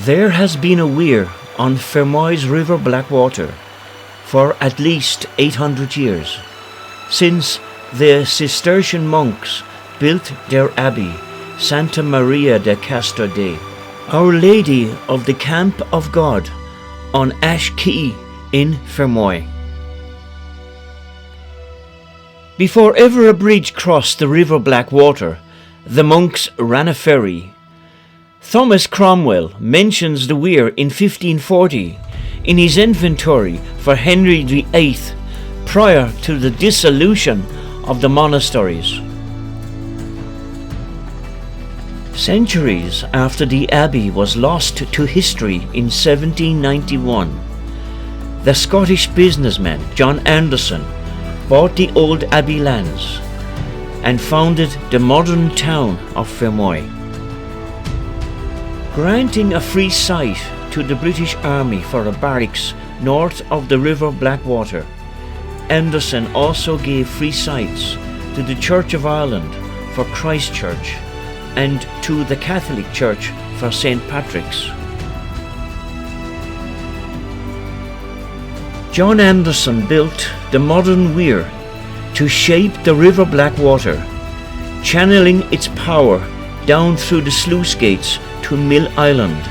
There has been a weir on Fermoy's River Blackwater for at least 800 years, since the Cistercian monks built their abbey, Santa Maria de Castrodei, Our Lady of the Camp of God, on Ash Quay in Fermoy. Before ever a bridge crossed the River Blackwater, the monks ran a ferry. Thomas Cromwell mentions the weir in 1540 in his inventory for Henry VIII prior to the dissolution of the monasteries. Centuries after the abbey was lost to history in 1791, the Scottish businessman John Anderson bought the old abbey lands and founded the modern town of Fermoy. Granting a free site to the British Army for a barracks north of the River Blackwater, Anderson also gave free sites to the Church of Ireland for Christ Church and to the Catholic Church for St. Patrick's. John Anderson built the modern weir to shape the River Blackwater, channeling its power down through the sluice gates to Mill Island,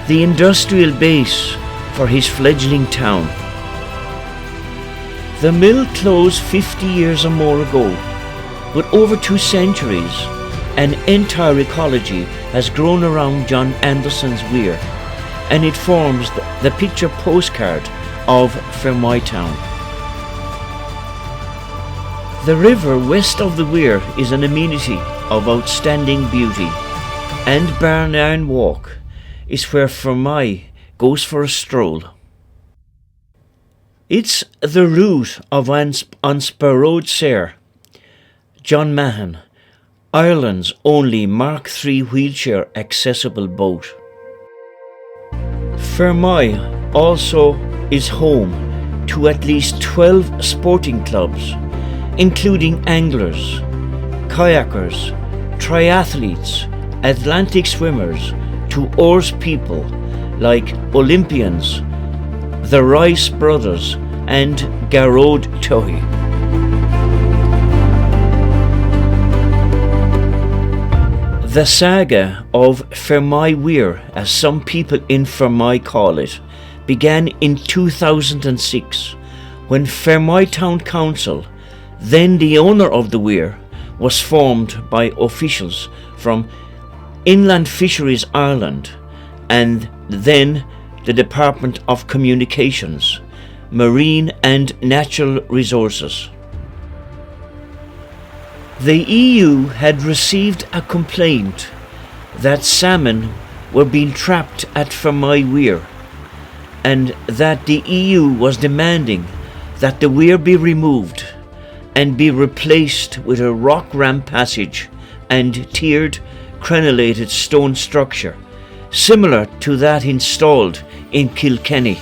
the industrial base for his fledgling town. The mill closed 50 years or more ago, but over 2 centuries, an entire ecology has grown around John Anderson's weir, and it forms the picture postcard of Fermoy town. The river west of the weir is an amenity of outstanding beauty, and Barnarn Walk is where Fermoy goes for a stroll. It's the route of Ansparrowd Sair, John Mahon, Ireland's only Mark III wheelchair accessible boat. Fermoy also is home to at least 12 sporting clubs, including anglers, kayakers, triathletes, Atlantic swimmers, to oars people like Olympians, the Rice Brothers and Garrod Tuhi. The saga of Fermoy Weir, as some people in Fermoy call it, began in 2006 when Fermoy Town Council, then the owner of the weir, was formed by officials from Inland Fisheries Ireland and then the Department of Communications, Marine and Natural Resources. The EU had received a complaint that salmon were being trapped at Fermoy Weir, and that the EU was demanding that the weir be removed and be replaced with a rock ramp passage and tiered crenellated stone structure similar to that installed in Kilkenny.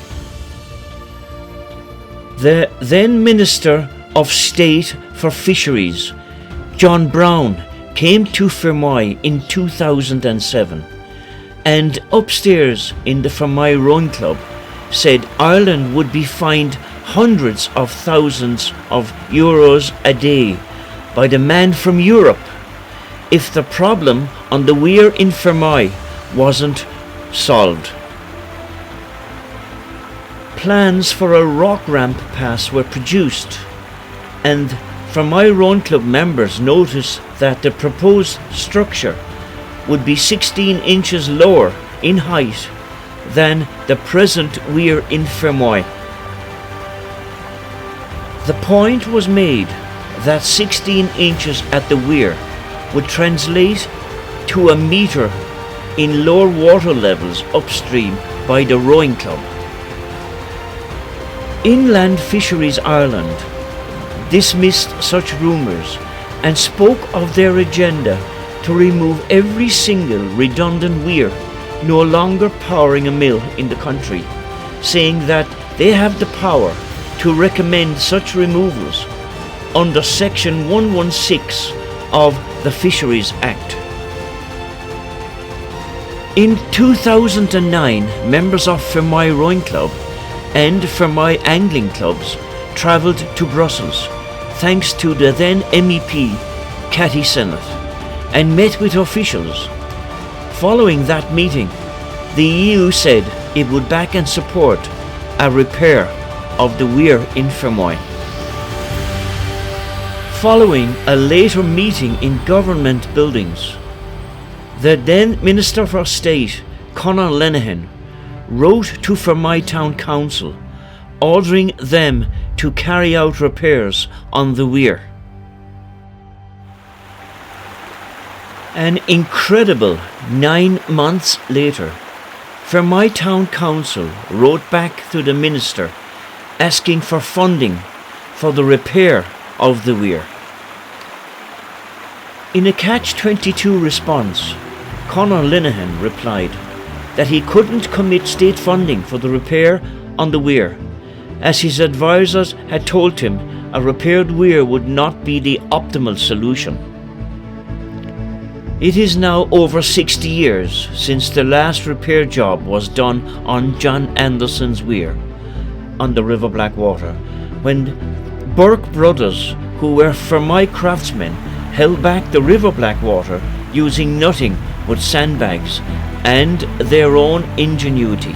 The then Minister of State for Fisheries, John Brown, came to Fermoy in 2007 and upstairs in the Fermoy Rowing Club said Ireland would be fined hundreds of thousands of euros a day by the man from Europe if the problem on the weir in Fermoy wasn't solved. Plans for a rock ramp pass were produced, and Fermoy Rowing Club members noticed that the proposed structure would be 16 inches lower in height than the present weir in Fermoy. The point was made that 16 inches at the weir would translate to a metre in lower water levels upstream by the rowing club. Inland Fisheries Ireland dismissed such rumours and spoke of their agenda to remove every single redundant weir no longer powering a mill in the country, saying that they have the power to recommend such removals under Section 116 of the Fisheries Act. In 2009, members of Fermoy Rowing Club and Fermoy Angling Clubs travelled to Brussels, thanks to the then MEP Cathy Sennett, and met with officials. Following that meeting, the EU said it would back and support a repair of the weir in Fermoy. Following a later meeting in government buildings, the then Minister for State, Conor Lenihan, wrote to Fermoy Town Council ordering them to carry out repairs on the weir. An incredible 9 months later, Fermoy Town Council wrote back to the Minister asking for funding for the repair of the weir. In a catch-22 response, Conor Lenihan replied that he couldn't commit state funding for the repair on the weir, as his advisors had told him a repaired weir would not be the optimal solution. It is now over 60 years since the last repair job was done on John Anderson's weir on the River Blackwater, when Burke brothers, who were Fermoy craftsmen, held back the River Blackwater using nothing but sandbags and their own ingenuity.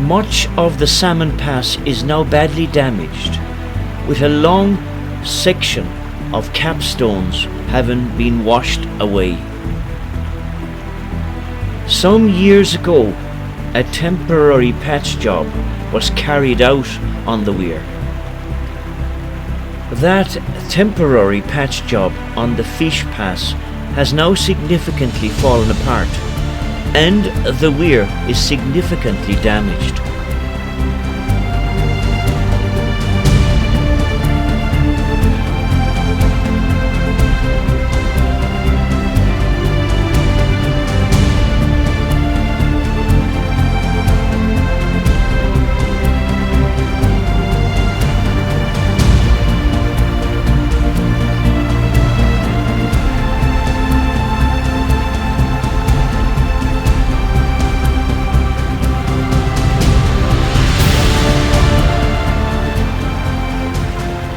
Much of the salmon pass is now badly damaged, with a long section of capstones having been washed away. Some years ago, a temporary patch job was carried out on the weir. That temporary patch job on the fish pass has now significantly fallen apart, and the weir is significantly damaged.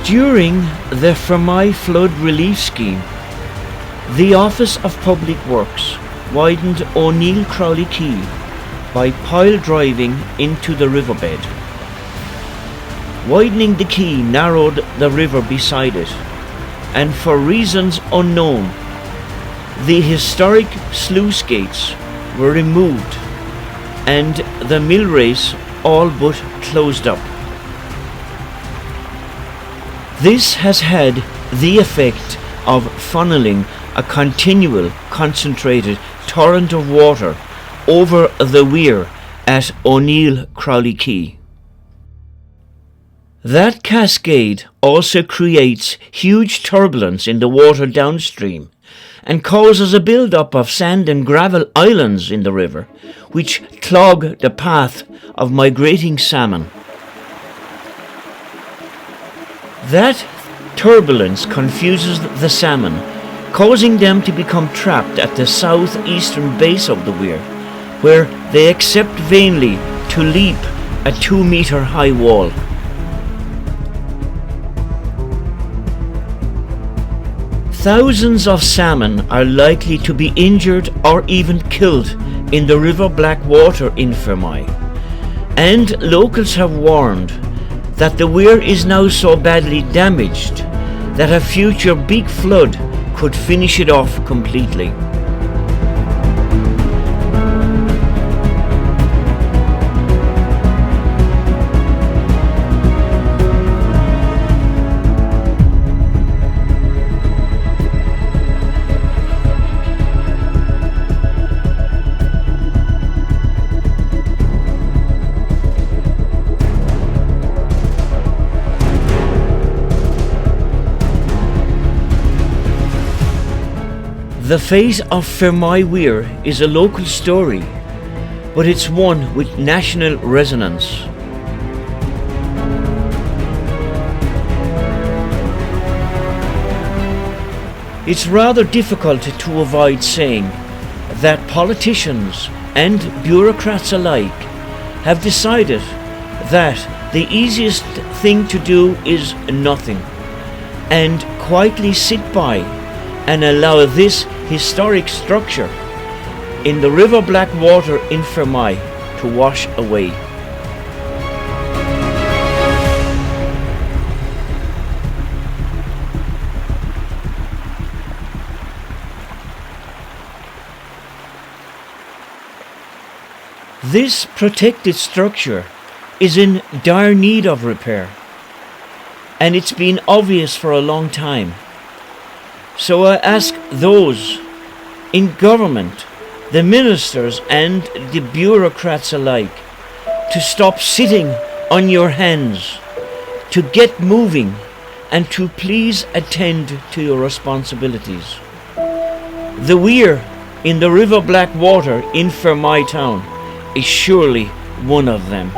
During the Fermoy Flood Relief Scheme, the Office of Public Works widened O'Neill Crowley Quay by pile driving into the riverbed. Widening the quay narrowed the river beside it, and for reasons unknown, the historic sluice gates were removed and the mill race all but closed up. This has had the effect of funneling a continual, concentrated torrent of water over the weir at O'Neill Crowley Quay. That cascade also creates huge turbulence in the water downstream and causes a build-up of sand and gravel islands in the river, which clog the path of migrating salmon. That turbulence confuses the salmon, causing them to become trapped at the southeastern base of the weir, where they accept vainly to leap a 2-meter high wall. Thousands of salmon are likely to be injured or even killed in the River Blackwater in Fermoy, and locals have warned that the weir is now so badly damaged that a future big flood could finish it off completely. The fate of Fermoy Weir is a local story, but it's one with national resonance. It's rather difficult to avoid saying that politicians and bureaucrats alike have decided that the easiest thing to do is nothing, and quietly sit by and allow this historic structure in the River Blackwater in Fermoy to wash away. This protected structure is in dire need of repair, and it's been obvious for a long time. So I ask those in government, the ministers and the bureaucrats alike, to stop sitting on your hands, to get moving, and to please attend to your responsibilities. The Weir in the River Blackwater in Fermoy town is surely one of them.